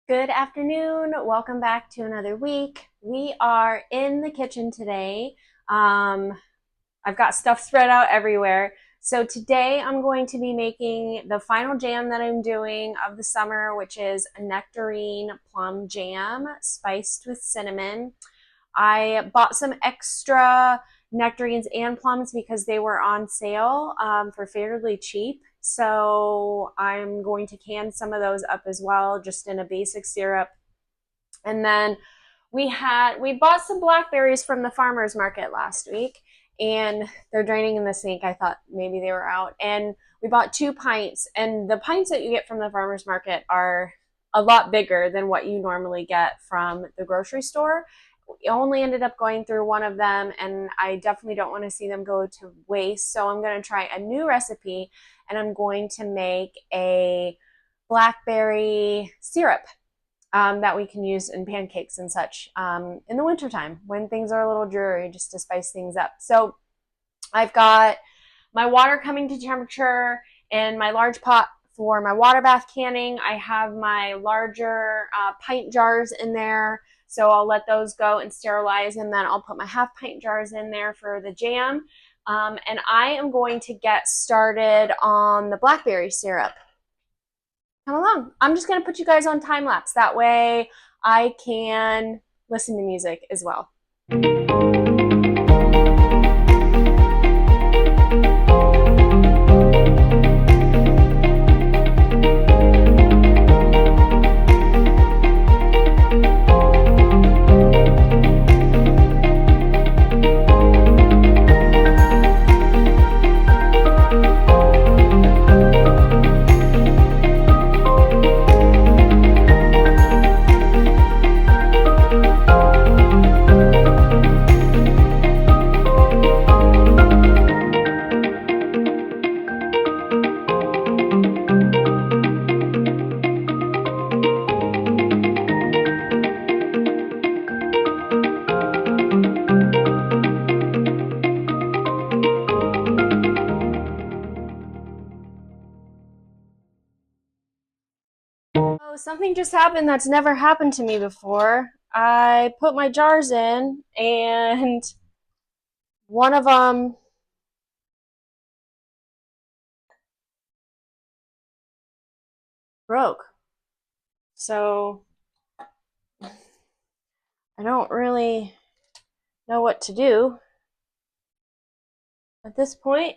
Good afternoon. Welcome back to another week. We are in the kitchen today. I've got stuff spread out everywhere. So today I'm going to be making the final jam that I'm doing of the summer, which is a nectarine plum jam spiced with cinnamon. I bought some extra nectarines and plums because they were on sale for fairly cheap. So I'm going to can some of those up as well, just in a basic syrup. And then we bought some blackberries from the farmer's market last week, and they're draining in the sink. I thought maybe they were out. And we bought 2 pints, and the pints that you get from the farmer's market are a lot bigger than what you normally get from the grocery store. We only ended up going through one of them, and I definitely don't want to see them go to waste. So I'm going to try a new recipe, and I'm going to make a blackberry syrup that we can use in pancakes and such in the wintertime when things are a little dreary, just to spice things up. So I've got my water coming to temperature in my large pot for my water bath canning. I have my larger pint jars in there, so I'll let those go and sterilize, and then I'll put my half-pint jars in there for the jam. And I am going to get started on the blackberry syrup. Come along. I'm just going to put you guys on time lapse. That way I can listen to music as well. Oh, something just happened that's never happened to me before. I put my jars in, and one of them broke. So I don't really know what to do at this point.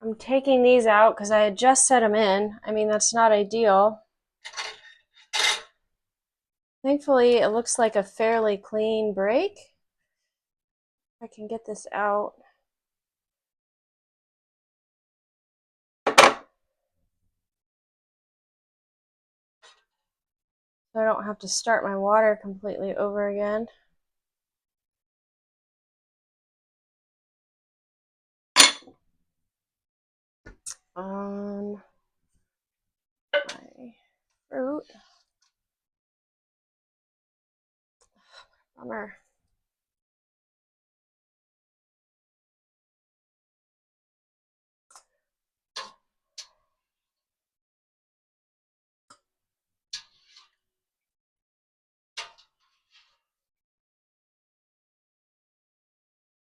I'm taking these out because I had just set them in. I mean, that's not ideal. Thankfully, it looks like a fairly clean break. I can get this out. So I don't have to start my water completely over again. On my fruit. Bummer.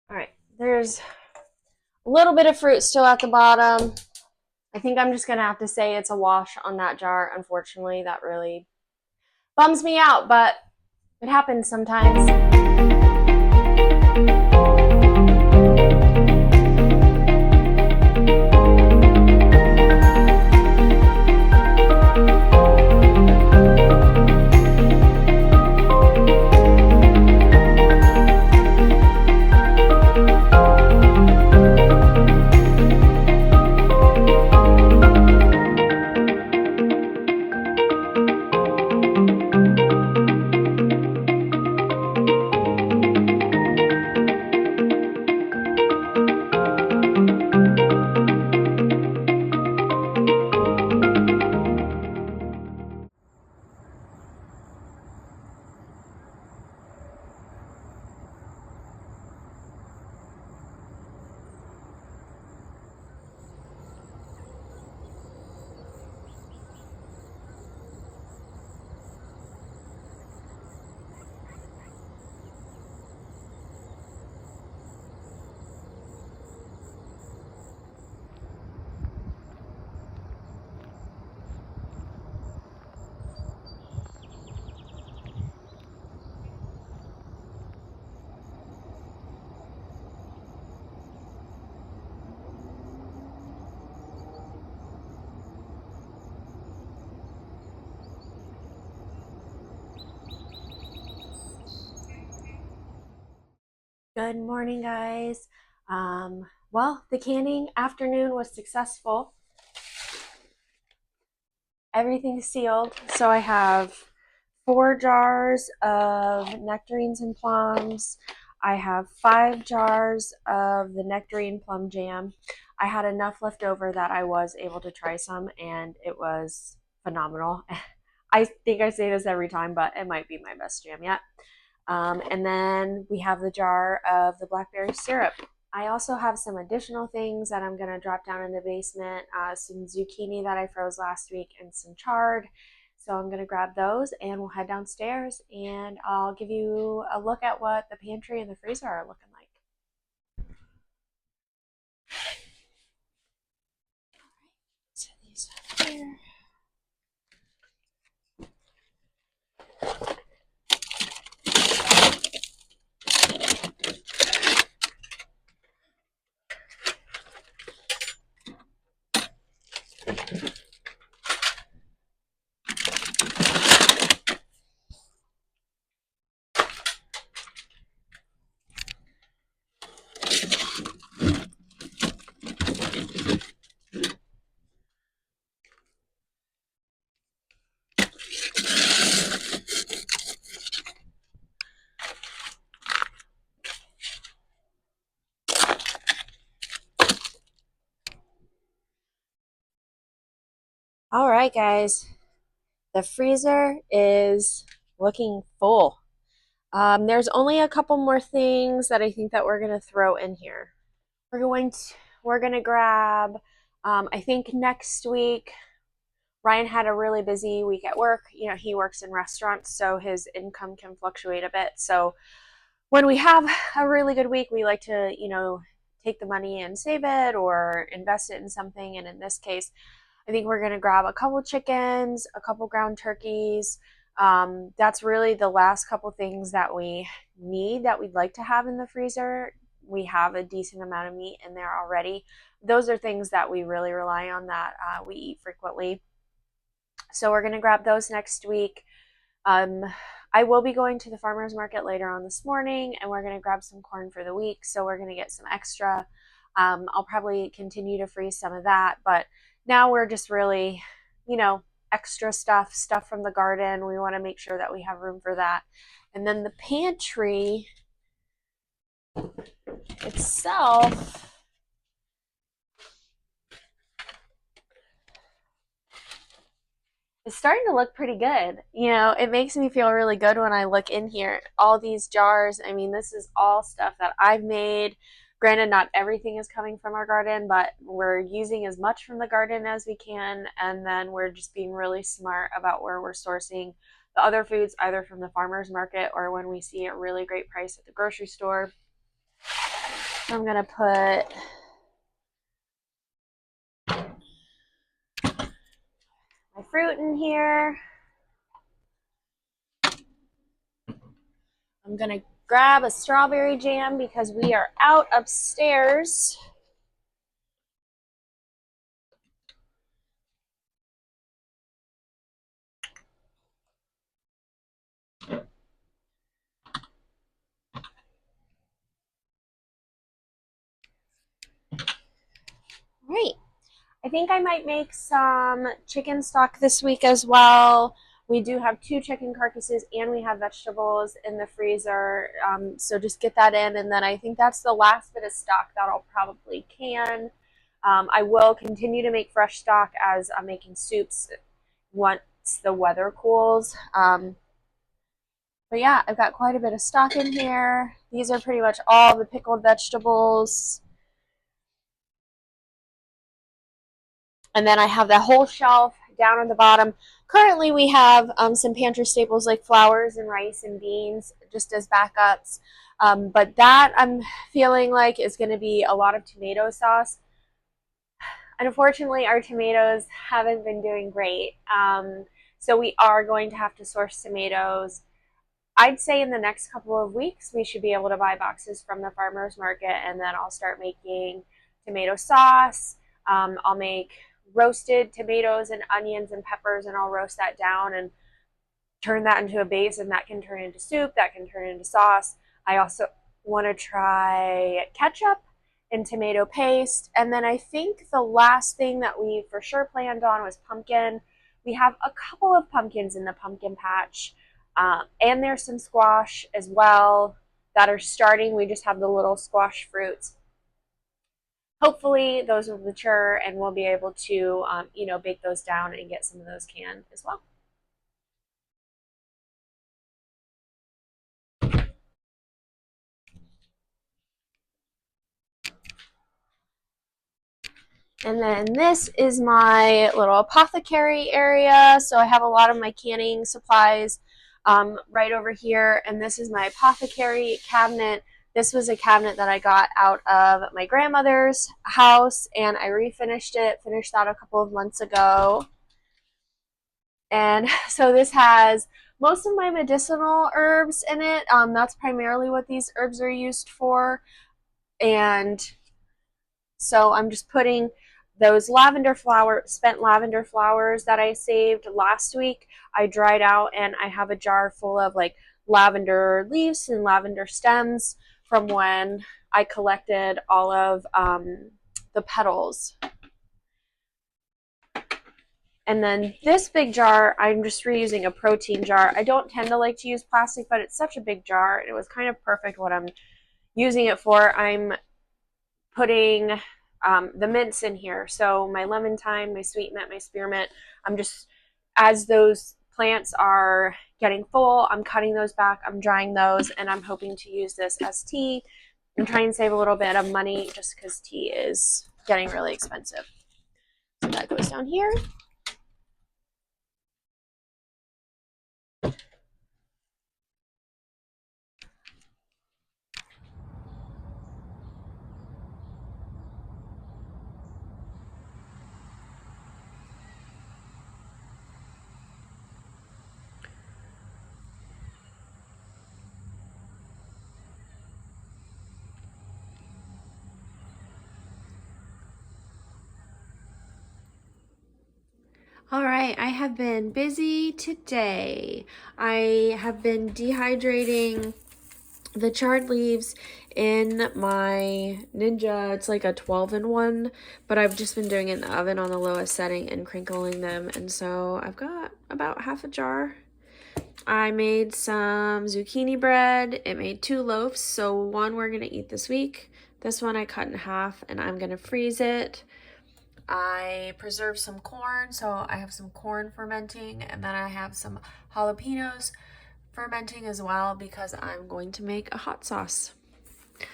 All right, there's a little bit of fruit still at the bottom. I think I'm just gonna have to say it's a wash on that jar. Unfortunately, that really bums me out, but it happens sometimes. Good morning, guys. Well, the canning afternoon was successful. Everything's sealed. So I have 4 jars of nectarines and plums. I have 5 jars of the nectarine plum jam. I had enough left over that I was able to try some, and it was phenomenal. I think I say this every time, but it might be my best jam yet. And then we have the jar of the blackberry syrup. I also have some additional things that I'm going to drop down in the basement, some zucchini that I froze last week and some chard. So I'm going to grab those and we'll head downstairs and I'll give you a look at what the pantry and the freezer are looking like. Set these up here. All right, guys. The freezer is looking full. There's only a couple more things that I think that we're gonna throw in here. We're gonna grab. I think next week Ryan had a really busy week at work. You know, he works in restaurants, so his income can fluctuate a bit. So when we have a really good week, we like to, take the money and save it or invest it in something. And in this case, I think we're going to grab a couple chickens, a couple ground turkeys. That's really the last couple things that we need that we'd like to have in the freezer. We have a decent amount of meat in there already. Those are things that we really rely on that we eat frequently. So we're going to grab those next week. I will be going to the farmer's market later on this morning and we're going to grab some corn for the week. So we're going to get some extra. I'll probably continue to freeze some of that, but now we're just really, extra stuff from the garden. We want to make sure that we have room for that. And then the pantry itself, it's starting to look pretty good. It makes me feel really good when I look in here. All these jars, I mean, this is all stuff that I've made. Granted, not everything is coming from our garden, but we're using as much from the garden as we can, and then we're just being really smart about where we're sourcing the other foods, either from the farmer's market or when we see a really great price at the grocery store. So I'm going to put my fruit in here. I'm going to grab a strawberry jam because we are out upstairs. Right. I think I might make some chicken stock this week as well. We do have 2 chicken carcasses and we have vegetables in the freezer. So just get that in. And then I think that's the last bit of stock that I'll probably can. I will continue to make fresh stock as I'm making soups once the weather cools. But yeah, I've got quite a bit of stock in here. These are pretty much all the pickled vegetables. And then I have that whole shelf down on the bottom. Currently, we have some pantry staples like flours and rice and beans just as backups. But that I'm feeling like is going to be a lot of tomato sauce. Unfortunately, our tomatoes haven't been doing great. So we are going to have to source tomatoes. I'd say in the next couple of weeks, we should be able to buy boxes from the farmer's market, and then I'll start making tomato sauce. I'll make roasted tomatoes and onions and peppers, and I'll roast that down and turn that into a base, and that can turn into soup, that can turn into sauce. I also want to try ketchup and tomato paste. And then I think the last thing that we for sure planned on was pumpkin. We have a couple of pumpkins in the pumpkin patch, and there's some squash as well that are starting. We just have the little squash fruits. Hopefully those will mature and we'll be able to, bake those down and get some of those canned as well. And then this is my little apothecary area. So I have a lot of my canning supplies right over here. And this is my apothecary cabinet. This was a cabinet that I got out of my grandmother's house, and I refinished it, finished that a couple of months ago. And so this has most of my medicinal herbs in it. That's primarily what these herbs are used for. And so I'm just putting those spent lavender flowers that I saved last week. I dried out, and I have a jar full of like lavender leaves and lavender stems from when I collected all of the petals. And then this big jar, I'm just reusing a protein jar. I don't tend to like to use plastic, but it's such a big jar. It was kind of perfect what I'm using it for. I'm putting the mints in here. So my lemon thyme, my sweet mint, my spearmint, I'm just, as those plants are getting full, I'm cutting those back, I'm drying those, and I'm hoping to use this as tea and try and save a little bit of money just because tea is getting really expensive. So that goes down here. All right, I have been busy today. I have been dehydrating the charred leaves in my Ninja. It's like a 12-in-1, but I've just been doing it in the oven on the lowest setting and crinkling them. And so I've got about half a jar. I made some zucchini bread. It made 2 loaves, so one we're gonna eat this week. This one I cut in half, and I'm gonna freeze it. I preserved some corn, so I have some corn fermenting, and then I have some jalapenos fermenting as well because I'm going to make a hot sauce. I've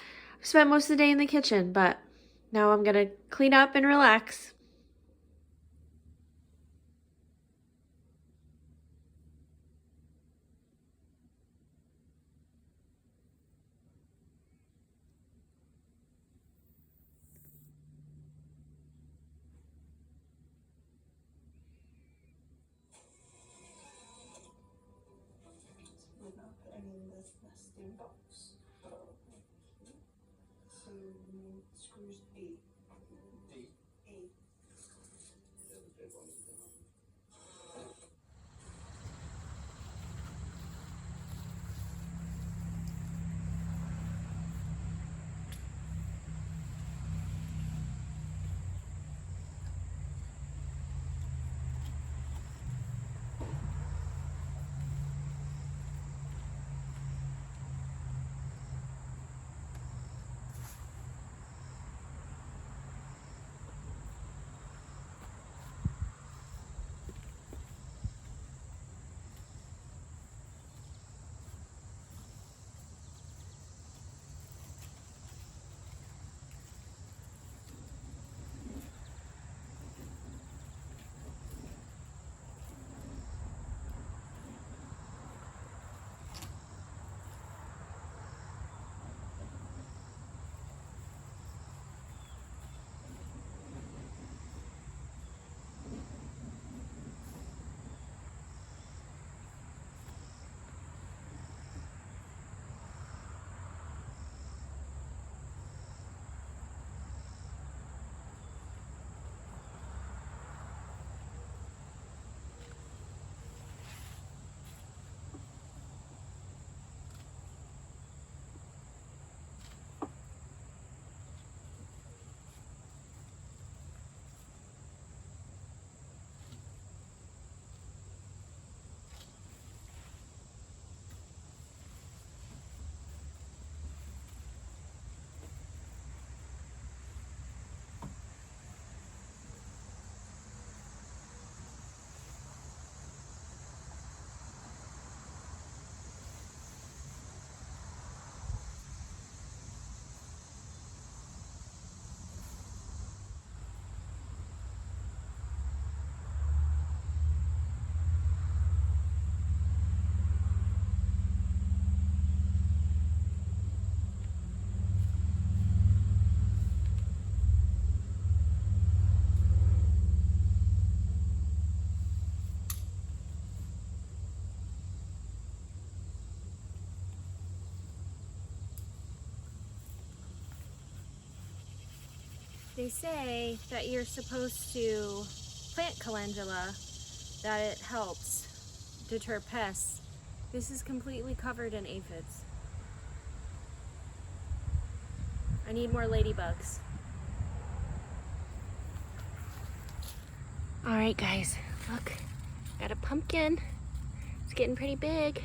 spent most of the day in the kitchen, but now I'm gonna clean up and relax. They say that you're supposed to plant calendula, that it helps deter pests. This is completely covered in aphids. I need more ladybugs. All right, guys, look, got a pumpkin. It's getting pretty big.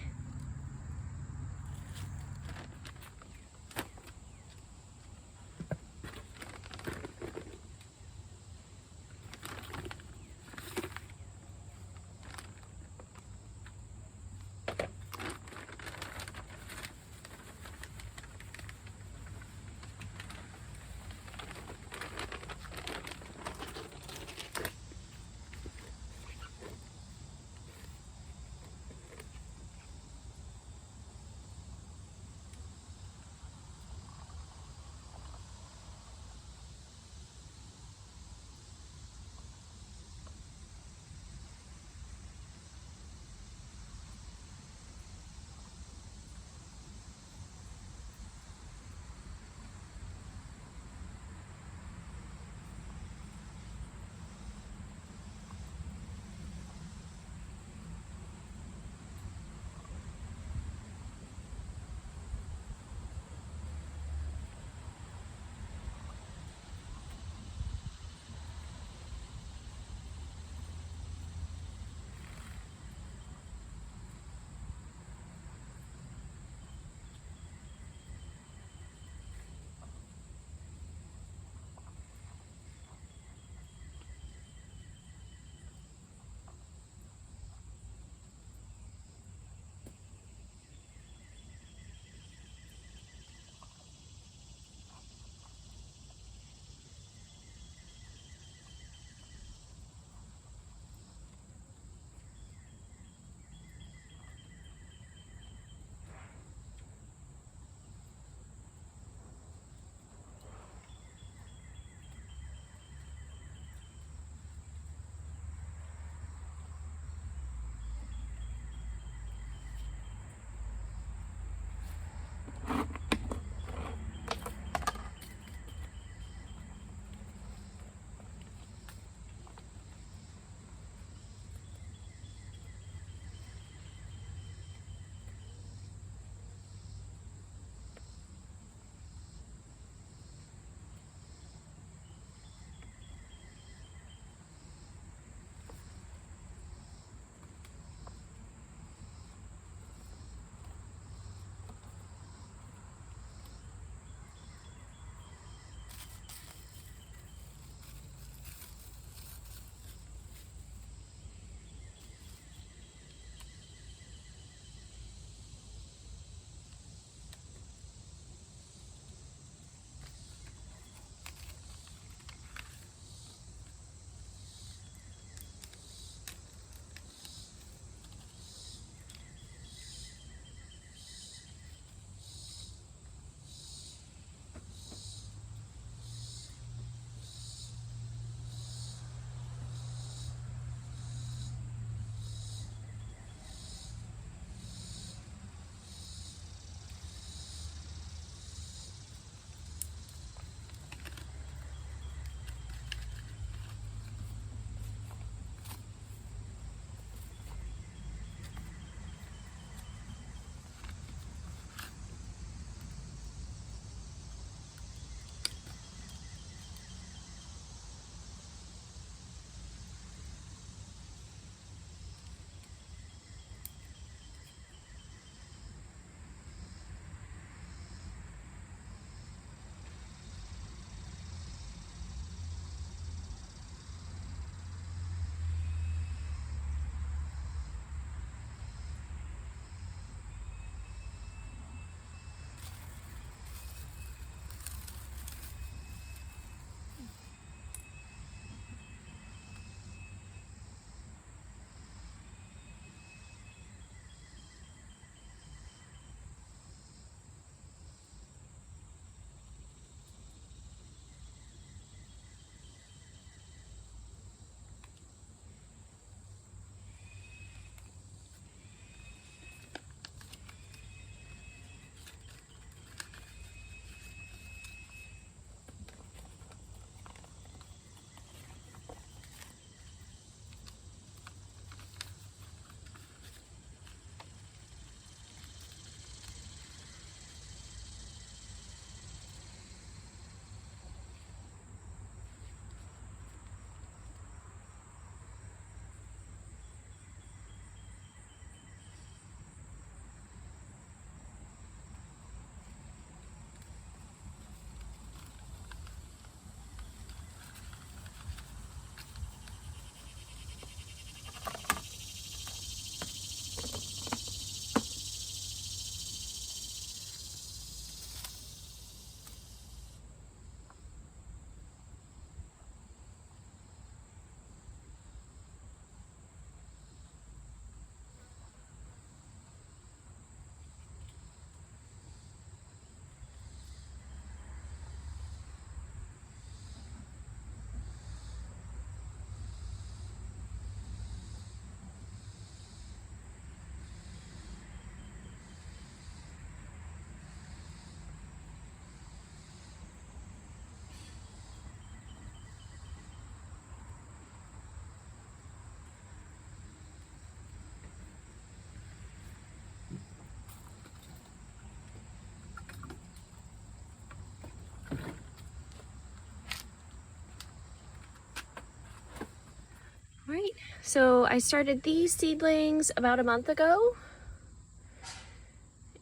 So I started these seedlings about a month ago,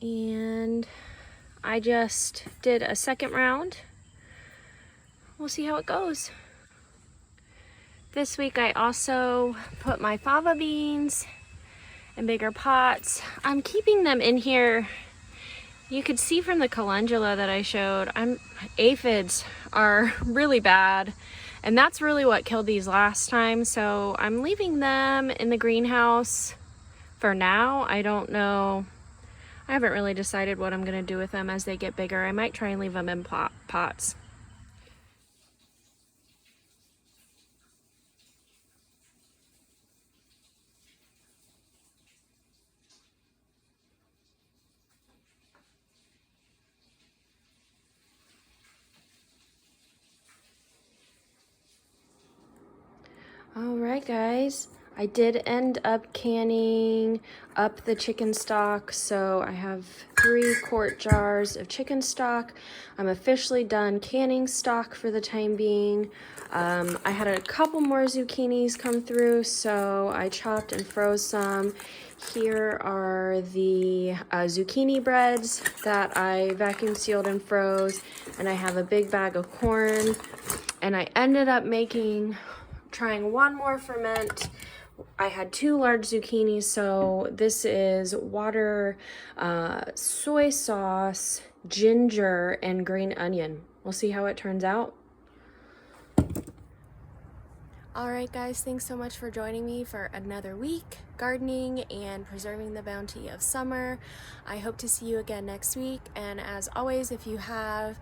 and I just did a second round. We'll see how it goes. This week I also put my fava beans in bigger pots. I'm keeping them in here. You could see from the calendula that I showed, aphids are really bad, and that's really what killed these last time. So I'm leaving them in the greenhouse for now. I don't know. I haven't really decided what I'm gonna do with them as they get bigger. I might try and leave them in pots. All right, guys, I did end up canning up the chicken stock, so I have 3 quart jars of chicken stock. I'm officially done canning stock for the time being. I had a couple more zucchinis come through, so I chopped and froze some. Here are the zucchini breads that I vacuum sealed and froze, and I have a big bag of corn, and I ended up trying one more ferment. I had 2 large zucchinis, so this is water, soy sauce, ginger, and green onion. We'll see how it turns out. All right, guys, thanks so much for joining me for another week gardening and preserving the bounty of summer. I hope to see you again next week, and as always, if you have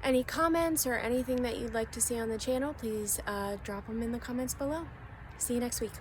any comments or anything that you'd like to see on the channel, please drop them in the comments below. See you next week.